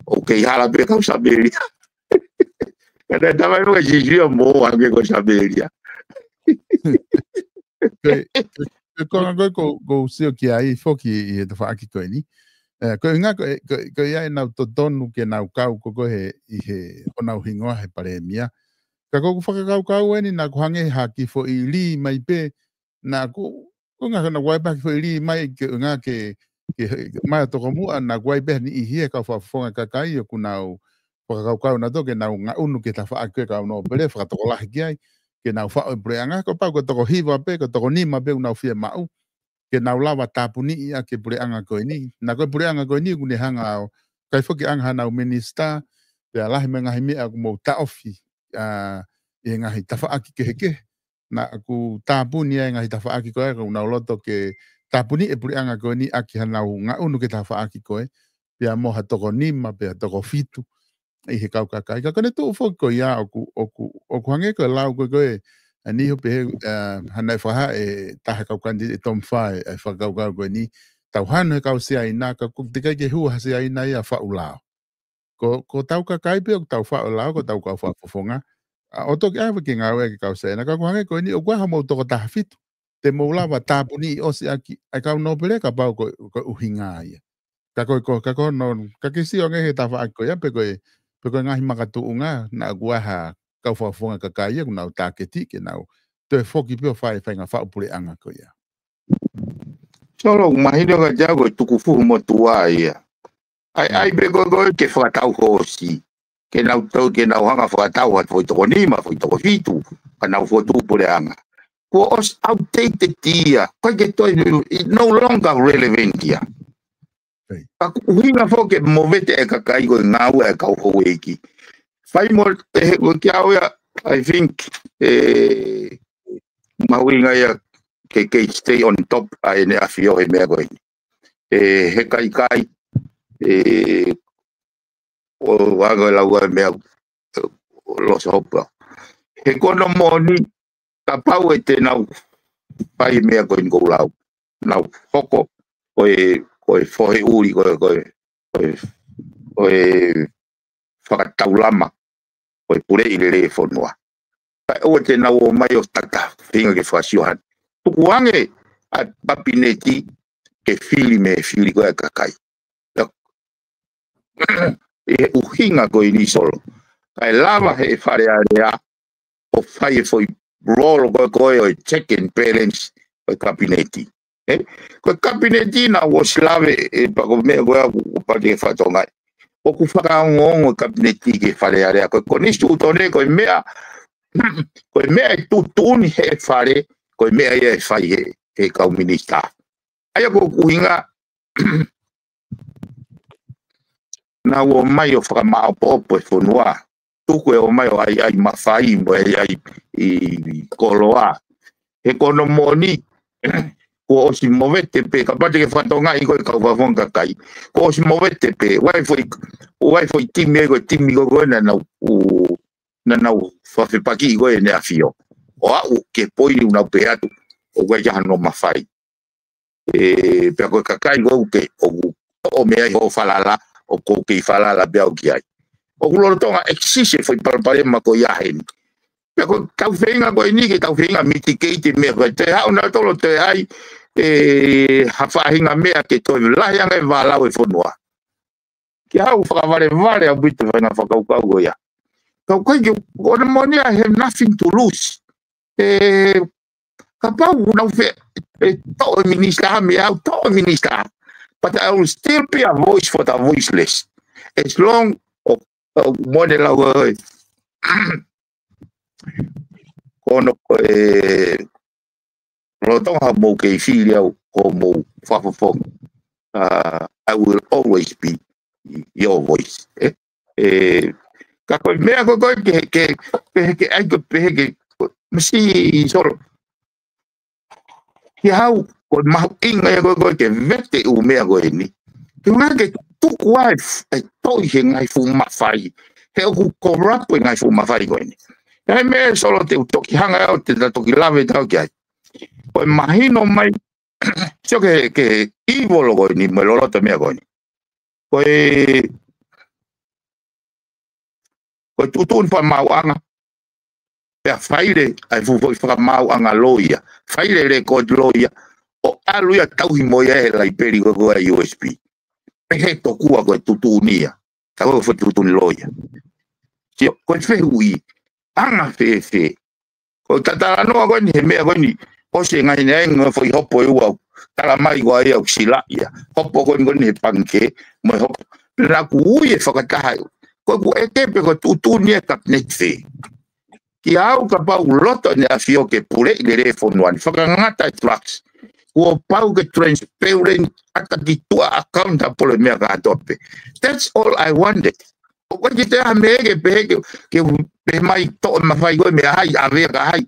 o ke hala pe kau saberi Kada tama no ka jijia mo ange ko saberia. Ko sio ki ai foki I te whaaki koe ni. Ko inga ko ia nau to tonu ke nau kau ko he I he onau hingoa he pare mia. Ka ko whakakau eni na kuhange haki fo I li mai pe na ko nga na wai pa fo I li mai ke nga ke mai to komu na wai pe ni I hie ka fonga ka kai ku nau whakakau na to ke nau nga unu ke ta whaaki ka no pere whakatokolahi ki ai ke nau whao preanga ko pa ko toko hiwa pe ko toko nima pe nau fia mau ke nau lawa tapuni ia ke preanga ko ni na ko preanga ko ni kune hanga au kai foki anga nau minister pe alahi menga himi aku mo ta ofi I ngahi tafaaki ke heke na aku tapuni ia ngahi tafaaki ko e nau loto ke tapuni e preanga ko ni aki hanau nga unu ke tafaaki ko e pe mo hatoko nima pe hatoko fitu I he kau kakai. Ka kone tō whok ko ia oku hange ko lau ko koe ni hope hanai whaha taha kau kandi tom whae whakau kau koe ni tau hano he kau sea ina ka kuk te kai ke hua sea ina ia whau lao. Ko tau kakai pe o tau whau lao ko tau kau whafonga. O toki awa ki ngā ue ke kau sea. Na ka kuhange koe ni o kua hamau toko taha fitu. Te mou lawa tāpuni o si aki ai kau no pere ka pau ko uhinga ia. Ka koe no ka kisi o ngehe tawa aki koe ia pe koe Peko ngahi makatuunga na guaha kau whafonga kakaya ku nau tāketi ke nau te whoki pio whae whainga whaupure anga ko ia. Solo mahino ka jago tuku fuhu mo tua ia. Ai peko koe ke whakatau hosi. Ke nau tau ke nau hanga whakatau hat foi toko nima, foi toko fitu. Ka nau whotu pure anga. Ko os outdated ia. Koe ke toi no longer relevant ia. Aku hinga foke movete e kakai ko ngau e kau ho eki. Fai mo e ko kia oia I think mawinga ia ke stay on top ai ne afio e mea koe. He kai o wago la ua mea los hopa. He kono moni ka pau e te nau pai mea koe ngou lau. Nau hoko koe fohe uri koe whakatau lama koe pure I le whanua. Kai o te nau o mai o tata whinga ke whasiohan. Tuku ange a papineti ke whili me whili koe kakai. E uhinga koe ni solo. Kai lava he whare area o whai e foi rolo koe o check and balance koe kapineti. Ko kabineti na woslave e pako me goa ku pate fatonga o ku faka ngongo kabineti ke fare area ko konistu utone ko mea tutuni he fare ko mea e fai e ka minista aya ko kuinga na wo mai o faka ma po fonua tu ko o mai ai mafai mo ai I koloa e kono moni ko o si movete pe kapate ke fatonga I ko ka fonga kai ko o si movete pe wai foi timi ko na na fa fe paki ko ne afio o au ke poi una peatu o ga ya no mafai pe ko kakai ko ke o me ai o falala o ko ke falala be o ki ai o lo tonga existe foi para ma ko ya hen pe ko tau fenga ko ni ke tau fenga mitigate me ko te ha una tolo te ai hafahinga mea ke toi lahi anga e walau e whanua. Ki hau whakaware a bite whainga whakaukau go ia. Kau koe ki ona moni I have nothing to lose. Ka pau nau fe toa minister me au toa minister. But I will still be a voice for the voiceless. As long moni lau kono Rotong ha mo ke filia o mo fafafong. I will always be your voice. Ka koe mea koe ke ai koe ke masi soro. Ki hau koe mahu inga koe ke vete u mea koe ni. Ki unga ke tuku ai toi he ngai fu mawhai. He oku korapu ngai fu mawhai koe ni. Hei mea solo te utoki hanga au te toki lawe tau ki ai. Koe mahino mai sio ke ivolo koe ni me lolo te mea koe ni. Koe Ko tutun pa mauanga. Pea faile ai fu foi fra mauanga loia. Faile record loia. O aluia tauhi moia e lai peri ko ai USB. Pehe tokua ko tutunia. Tau foi tutun loia. Tio ko fe ui. Anga fe. Ko tata no ko ni me ko ni. O se ngai nei foi hopo e wa. Tala mai wa ia sila ia. Hopo ko ni panke mo hopo. Pera ku ui e whakataha. Ko e tepe ko tutunia kap netfe. Ki au ka pau loto ni a fio ke pule i le fonuan. Whakangata i trucks. Kua pau ke transparent ata ki tua account a pole mea ka atope. That's all I wanted. O kwa ki te a mege peke ke mai to mawhai koe mea hai a vea ka hai.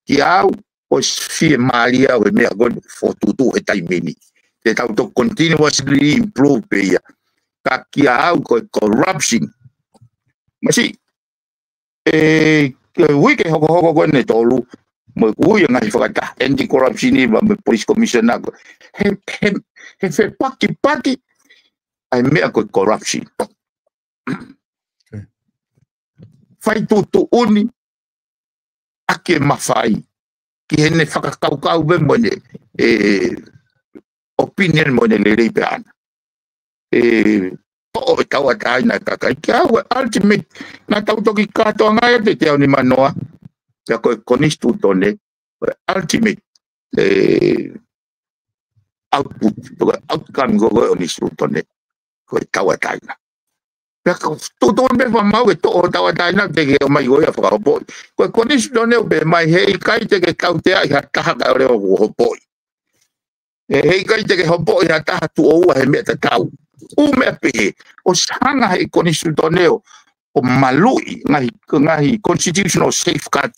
Ki au o fie maria o mea koe for tutu e taimini. Te tau to continuously improve pe ia. Ka ki au koe corruption. Masi, wike hoko koe ne tolu. Mo ui ngai whakata anti-corruption ni me police commissioner ko he fe paki ai mea ko corruption fai tu uni ake mafai ki hene whakakau be mo ne opinion mo ne le reipe ana o tau atai na kakai kia ultimate na tau toki kato ngai te te ni manoa ya ko konistu tone ultimate outcome go konistu tone ko tawataina ya ko todo be mau que to tawataina te ke mai go ya fa bo ko konistu tone be mai hei kai te ke kaute ya ta ka ore o bo hei kai te ke bo ya ta tu o he me ta tau o me pe o sanga he konistu tone o malui ngai constitutional safeguard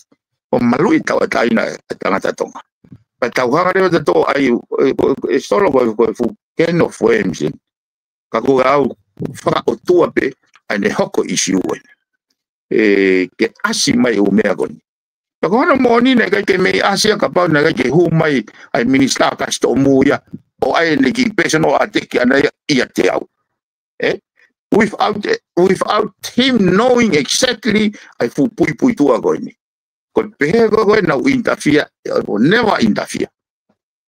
o malui tawataina tangata tonga. Pa tauhanga reo te tō ai e solo ko fu ken of worms. Ka ko au whaka o tua pe ai ne hoko isi uen. Ke asi mai o mea koni. Ka ko hana mōni ne kai ke mei asia ka pau ne kai ke hu mai ai minister ka sto muia o ai ne ki personal ateki ana ia te au. Without him knowing exactly ai fu pui tua koni. Ko pehe ko na interfere or never interfere.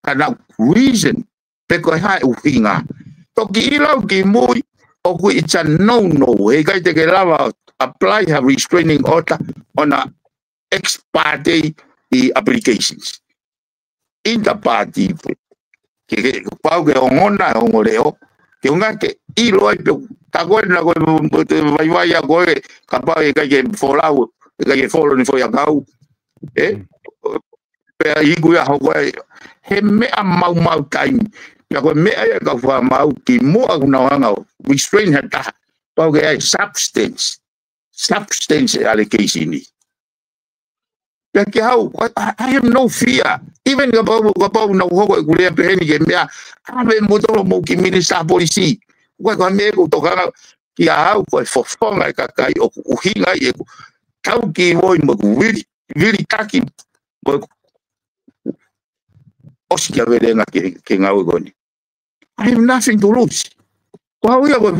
Kana reason pe ko ha uhinga. Toki ilau ki mui o ku it's a no. E kai te ke lava apply a restraining order on a ex parte applications. Inter party ke pau ke ongona ongoreo ke unga ke ilo ai pe ta ko na ko vai a ko ka pa e kai ke folau ke follow ni foi a kau pe igu ya ho he me a mau time ya ko me ya ka fa mau ki mo na nga restrain hata pa ke substance allocation ni ya ke how I have no fear even ka pa na ho ko ku le pe ni ke me ave mo to mo ki minister policy ko me ko to ka ki au ko fofonga ka kai o hinga e tau ki voi mo really taki mo oski avere nga ke ngau goni. I have nothing to lose. Ko ia ko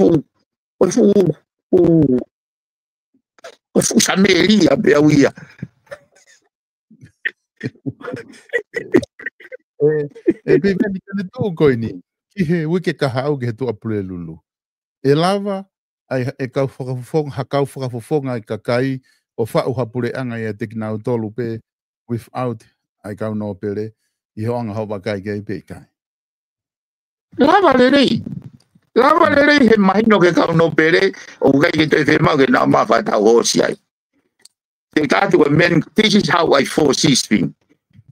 fu sameli a be ia. Piveni kene tō koini, ki he wike kaha au ke he tō apure lulu. E lava, ai e kau whakafofonga i kakai, o whau hapure anga i a te kinau tolu pe, without ai kau no pere, i ho anga hawa kai kei pe kai. Lava lerei he mahino ke kau no pere, o kai ke te whema ke nā mawhata hosi ai. Te kātu ko men, this is how I foresee things.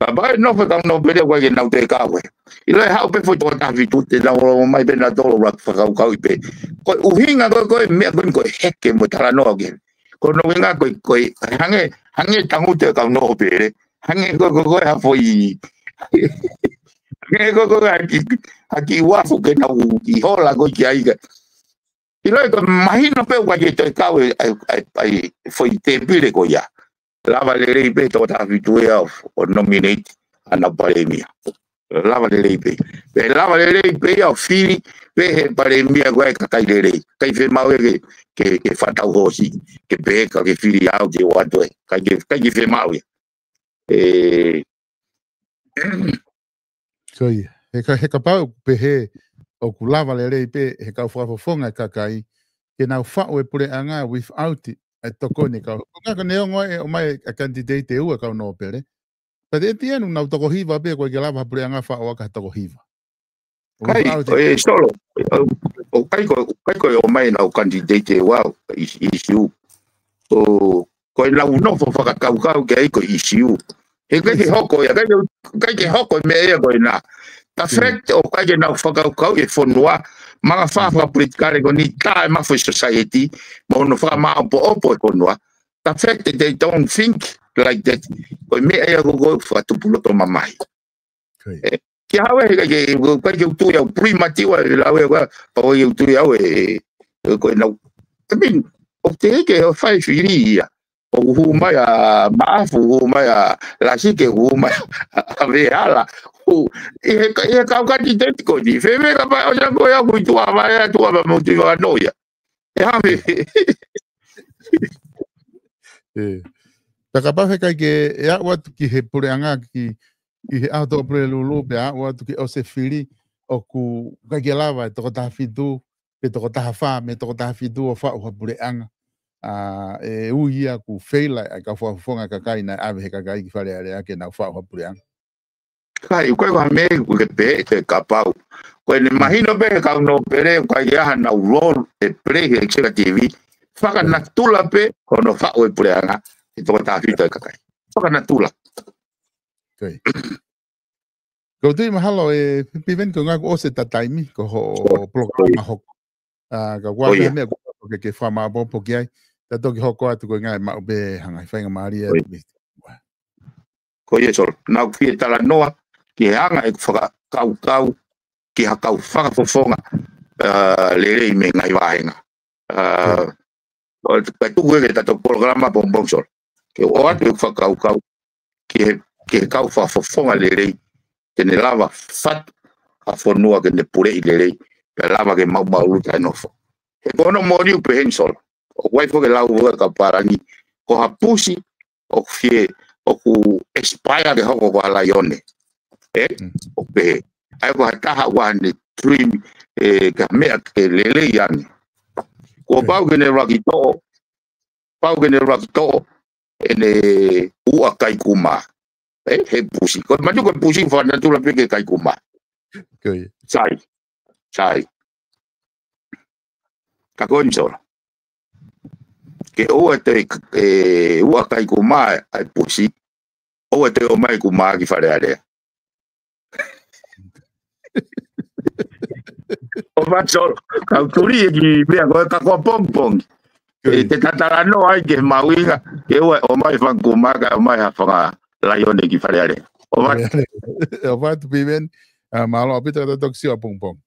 Ba no fa kau no pere ko ke nau te kawe. I lai hau pe fo tō tawi tūte na o mai pe na tōlo rak whakau kau i pe. Ko uhinga ko mea ko heke mo tala noa ke. Ko no winga ko hange tangute kau no pere. Hange ko hafo i. Hange ko haki wafu ke na i hola ko ki aiga. I lai ko mahino pe wa ke te kau ai foi te pire ko ya. Lava le rei pe tō tawi tue o nominate ana paremia. lava le lei pe pe lava le lei pe au fili pe he pare mia guai ka kai le lei kai fe mau ke fata hosi ke pe ka ke fili au te wato kai ke fe mau so he ka pau pe he o ku lava le lei pe he ka fonga ka kai ke na fa o pure anga without it to ko ni ka ka ne o mai a candidate u ka no pere pero tiene una autocogiva pe ko ke lava pure anga fa o ka autocogiva kai solo o kai ko o mai na o candidate wow issue o ko la uno fo fa ka ke ai ko issue e ke hoko ya ke hoko me e ko na ta frente o kai na fa ka e fo noa ma fa politicare con ita ma for society ma no fa ma opo ko noa ta frente they don't think like that ko me e go fa tu pulo to mamai que hawe que tu ya primativo la we pa o tu ya we ko na também o te que fai filia o huma ya mafu huma ya la que huma a veala o e ka ka di ko di fe me ka pa o ya ko ya ku tu ama ya tu ama mo tu va noia e ave ta capaz que ya wat ki he pure anga ki i auto pre lulu pe a o tu o se fili o ku ka lava to ta fitu pe to ta fa me to ta fitu o fa o pure anga e u ia ku feila ka fo fonga ka kai na ave ka kai ki fale ale ke na fa o pure anga kai ko me ku ke pe te kapau ko ne imagino pe ka no pere ka ya na rol e pre executive fa ka na tula pe ko no fa o pure anga to ta fitu ka kai fa ka na tula okay. Ko tui mahalo e piven ko ngā o se tataimi ko ho programa hoko. Ka waka mea ko ke whama bopo ki ai. Ta toki hoko atu ko ngai mau be hangai whainga maari e. Ko ie sol, nau ki e tala noa ki he anga e kau ki ha kau whakafofonga le rei me ngai wahenga. Ka tuku e tato programa bombong sol. Ke o atu e whakau ki he kau whakafofonga le rei tene lava fat a fonua ke ne pure i le rei pe lava ke mau luta nofo e kono mori pe hensol o wai fo ke lau ua ka parani ko hapusi o fie o ku expire ke hoko ko ala yone o pe ai ko hataha wane dream ka mea ke lele yani ko pau ke ne rakito ene ua kai kuma he pusi ko maju ko pusi fa na tu la pe ke kai kuma sai ka konso ke o te o kai kuma ai pusi o te o mai kuma ki fare ale o va so ka turi ki me ko ka ko pong te tatara no ai ke mawinga ke o mai fa kuma ka mai ha fa la yone ki fare ale o va tu piven malo apita ta toksi o pong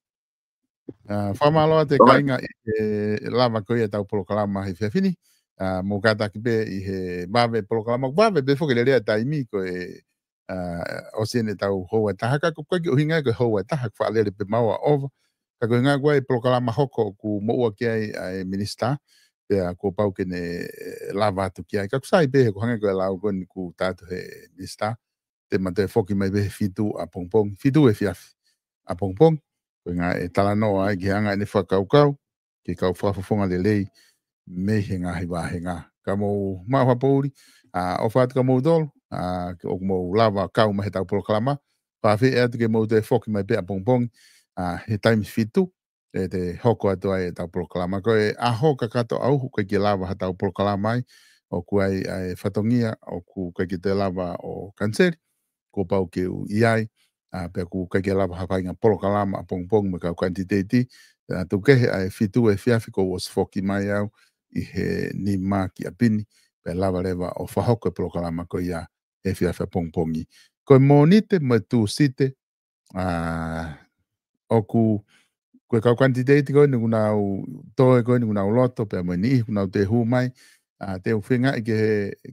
fa malo te kainga lava ko ia tau programa he fini mo kata ki be i he bave programa bave be fo ke le taimi ko o sene tau ho ta haka ko ki hinga ko ho ta hak fa le pe mawa over ka ko nga ko programa hoko ku mo ki ai minister ko pau ke ne lava tu ki ai ka sai be ko hanga ko la ko ni ku ta he minister te mate foki mai be fitu a pongpong fitu e fiaf a pongpong ko nga e tala no ai ki hanga ni whakaukau ki kau whafonga le lei me hinga hiwa hinga ka mo maha pouri o whaat ka mo dol o mo lava kau mahe tau proklama whawhi e atu ke mo te foki mai pe a pongpong he taimi fitu e te hoko atu ai tau proklama ko e aho ka kato au ka ki lava ha tau proklama ai o ku ai whatongia o ku ka ki te lava o kanseri ko pau ke u iai pe ku ka ke lava hapainga proklama pongpong me ka quantity tu ke ai fitu e fiafi ko was foki mai au i he ni maki apini pe lava leva o whahoko proklama ko ia e fiafi pongpongi ko monite me tu site o ku ka quantity ko ni una to ko ni una loto pe mo ni una te hu mai te uwhinga i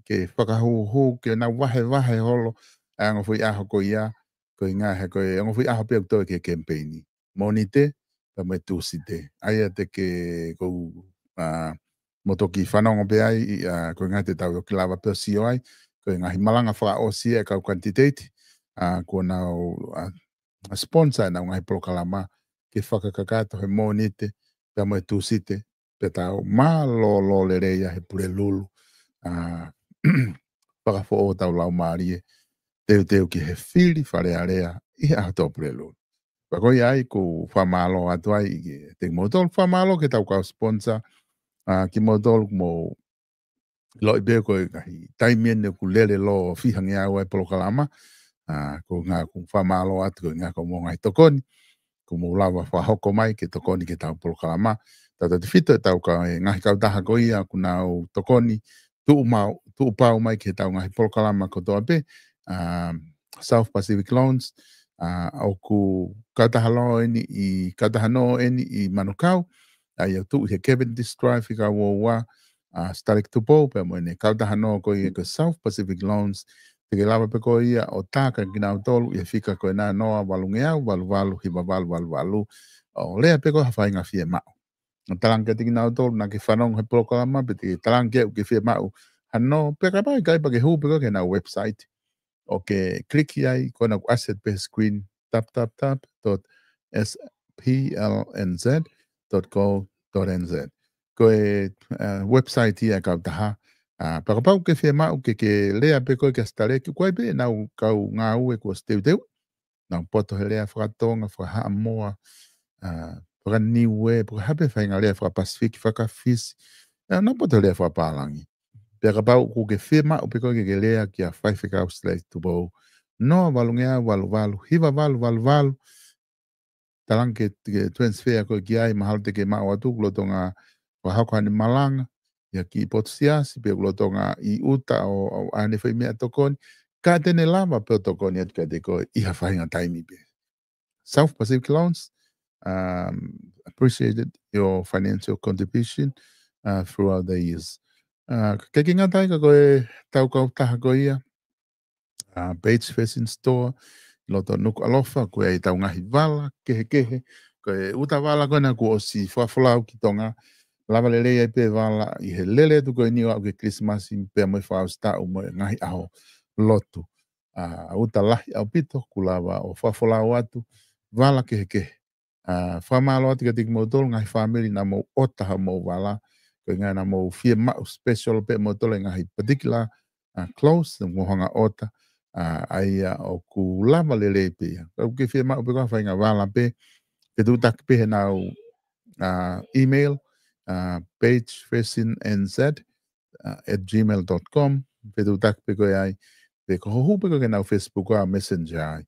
ke whakahu ke na wahe holo anga fui aho ko ia ko inga he ko ngo fi a pe to ke campaign monite pa me tu site ai te ke ko motoki whanongo pe ai ko inga te tau ki lava pe si ai ko inga hi malanga wha o si e kau quantitati ko na sponsor na ngai prokalama ke whakakakato he monite pe me tu site pe tau malo lo le reia he pure lulu whakafo o tau lau marie teu ki he whiri whare area i a tau pure lulu. Pakoi ai ko whamalo atu ai te motol whamalo ke tau kau sponsor ki motol mo lo i beko i taimien ne ku lele lo fihangi au ai prokalama ko ngā ku whamalo atu ko ngā ko mo ngai tokoni ko mo lawa whahoko mai ke tokoni ke tau prokalama tata te whito e tau ka ngahi kau taha ko ia ku nau tokoni tu pau mai ke tau ngahi prokalama ko toa pe South Pacific Loans au ku katahalo eni i katahano eni i Manukau ai tu he Cavendish Drive i ka wa Starik Tupo pe mo ne katahano ko i ko South Pacific Loans te ke lava pe ko ia o taka ki nau tolu i fika ko na noa walungeau walu hiva walu o lea pe ko hawhai ngā fie mau o talanke te ki nau tolu na ke whanong he prokalama pe te talanke u ke fie mau hano pe ka pai kai pa ke hu pe ko ke na website okay, klik ai kona ku asset based screen tap.splnz.co.nz ko website ia ka taha pa ke fe ma ke lea pe ko ke stare ki ko be na ka nga u ko steu na poto lea fratonga fra ha moa fra niwe pra ha pe fa nga lea fra pacific fra ka fis na poto lea fra palangi peka pau ku ke firma o peko ke lea ki a whai whika slate tu bau no valungea walu hiva valu talang ke transfer ko ki ai mahal te ke mau atu kulotonga wahako ni malanga ya ki potsia si pe kulotonga i uta o ane whai mea tokoni ka tene lava pe tokoni atu ka te ko i ha whai ngā taimi pe South Pacific Loans appreciated your financial contribution throughout the years. Ke ki ngā tai ka koe tau kau taha ko ia Bates Fashion Store loto nuku alofa koe ai tau ngahi wala kehe koe uta wala koe na ku o si whawhalau ki tonga lava lele ai pe wala i he lele tu koe niwa au ke Christmas i pe moi whao stau mo ngahi aho lotu uta lahi au pito ku lava o whawhalau atu wala kehe whamalo ati ka tiki mo tolu ngahi family na mo otaha mo wala ko nga na mo fie mau special pe mo tole ngahi particular close mo hanga ota ai o ku lava lele pe ko ke fie mau pe ko fa nga wala pe ke tu tak pe na email pagefacingNZ@gmail.com pe tu tak pe ko ai pe ko hu pe ko na Facebook a messenger ai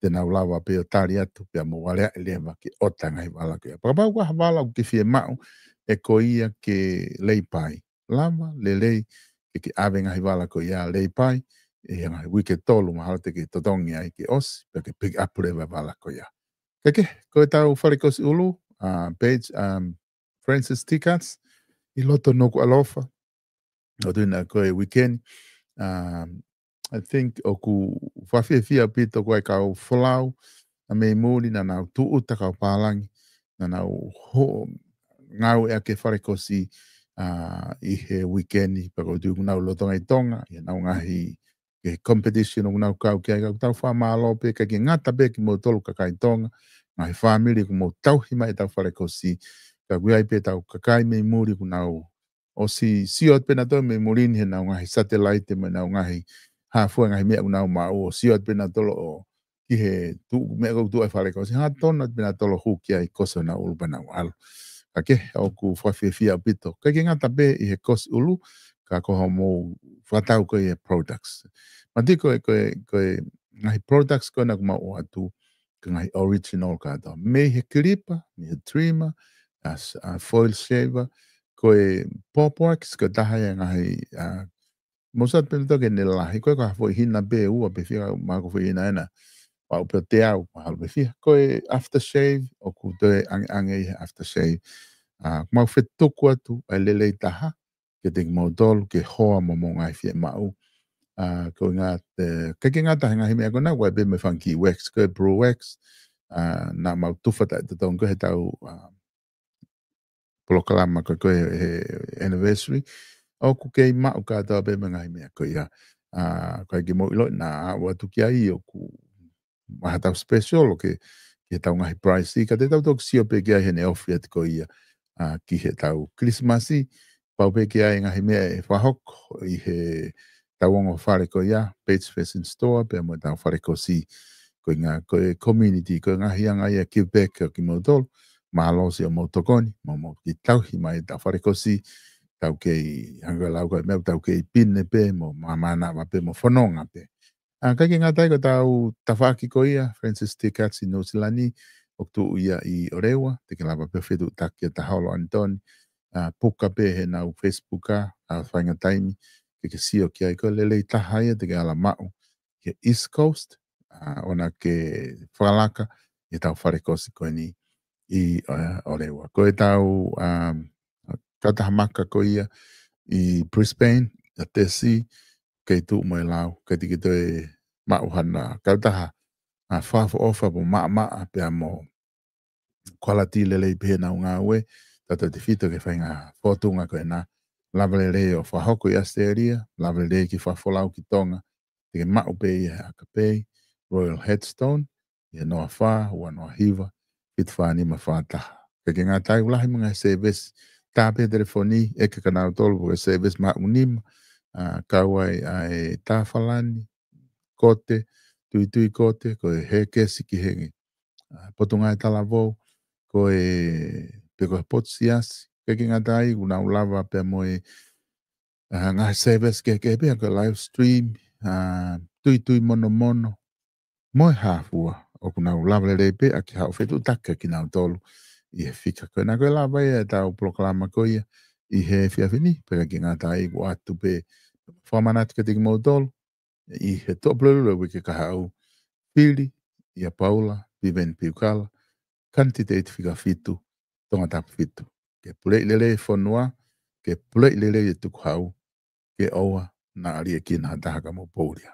te na lava pe tari atu pe mo wale leva ke ota ngai wala ke pa pa wa wala ke fie mau e ko ia ke leipai lava lelei ke ave ngai wala ko ia leipai e ngai wike tolu ma halte ke totongi ai ke os pe ke pick up leva wala ko ia ke ko tau fale ko ulu page Francis Tickets i loto no ko alofa o duna ko e weekend I think oku fafia pito ko ka folau a me muri na na tu uta ka palangi na ho ngau e ke fare ko si i he weekend pa ko tu na lo tonga tonga e na ngahi ke competition na ka ke ka tau fa malo pe ka ki ngata be ki mo tolu ka kai tonga ngai family ko mo tau hima e tau fare ko si ka gui pe tau ka kai me muri ko na o si ot pe na to me muri ni na ngahi satellite me na ngahi ha fu ngai me na ma o si ot pe na tolo o ki he tu me go tu e fare ko si ha tona pe na tolo hu ki ai koso na urbana wal ake o ku fafia pito ka ki ngata be i he kos ulu ka ko mo fatau ko e products ma diko ko ngai products ko na ma o atu ngai original ka da me he klipa me he trimmer as a foil shaver ko e pop wax ko da ha ngai mosat pe to ke ne la ko ka fo hina be u pe fia ma ko fo hina na wa pe te au ma be fia ko e after shave o ku te ange after shave ma fe to ko atu ai lele taha ke te mo dol ke hoa mo mo ngai fie mau ko ngā ka ki ngā tahi ngahi mea kona, wai be me whanki wax, ko e Bro Wax, nā mau tufata te tonga he tau polokalama ko he anniversary, o ku kei mau ka tau be me ngahi mea ko ia, ko ki mo ilo na watu ki ai o ku maha tau special o ke tau ngahi price, ka te tau tok sio pe ki ai he ne ofi at ko ia, ki he tau Christmasi, pau pe ki ai ngahi mea e whahok i he tauongo whare ko ia, Bates Fashion Store, pe mo tau whare ko si, ko ngā ko e community, ko ngā hianga ia give back o ki mautolo, mahalo si o mautokoni, mo ki tauhi mai tau whare ko si, tau kei hanga lau ko meu, tau kei pine pe, mo mamana ma pe, mo whanonga pe. Kai ki ngā tai ko tau tawhaki ko ia, Francis T. Katsi no Silani, o tu ia i Orewa, te ke lava pe whetu taki a taholo Antoni, puka pe he nau Facebooka, whainga taimi, ke sio ki ai ko lelei taha ia te ke ala mau ke East Coast, ona ke whalaka i tau wharekosi koe ni i Orewa. Ko e tau katahamaka ko ia i Brisbane, a tesi, kei tu mo e lau, kei tiki te mau hana, kautaha whafo ofa po maa pe mo quality lelei pe na unga ue, tata te fito ke whainga whotunga koe na, lavale rei o whahoko i Asteria, lavale rei ki whafolau ki tonga, te ke mau pe i a kapei, Royal Headstone, i noa wha, ua noa hiva, fit wha ni ma whātaha. Ke ke ngā tai ulahi mga service, tāpe telefoni, e ke kanau tolu po e service ma unima, kawai e tāwhalani, kote, tui kote, ko e he kesi ki hengi, potunga e talavou, ko e pe ko potsias, ke ki ngā tai, una ulava pe mo e ngā service ke pe ko live stream, tui mono, mo e hafua, o kuna ulava le pe a ki hao fetu taka ki nau tolu, i he fika koe na koe lava e tau proklama ko ia, i he fiafini, pe ki ngā tai ku atu pe whamanati ka tiki mau tolu, i he toplelu wiki ka hau, Pili, ia Paula, Viven Piukala, candidate fika fitu, tonga tapu fitu. Ke pulei lele whanua, ke pulei lele e tuku hau, ke oa na aria ki na tahaka mo pouria.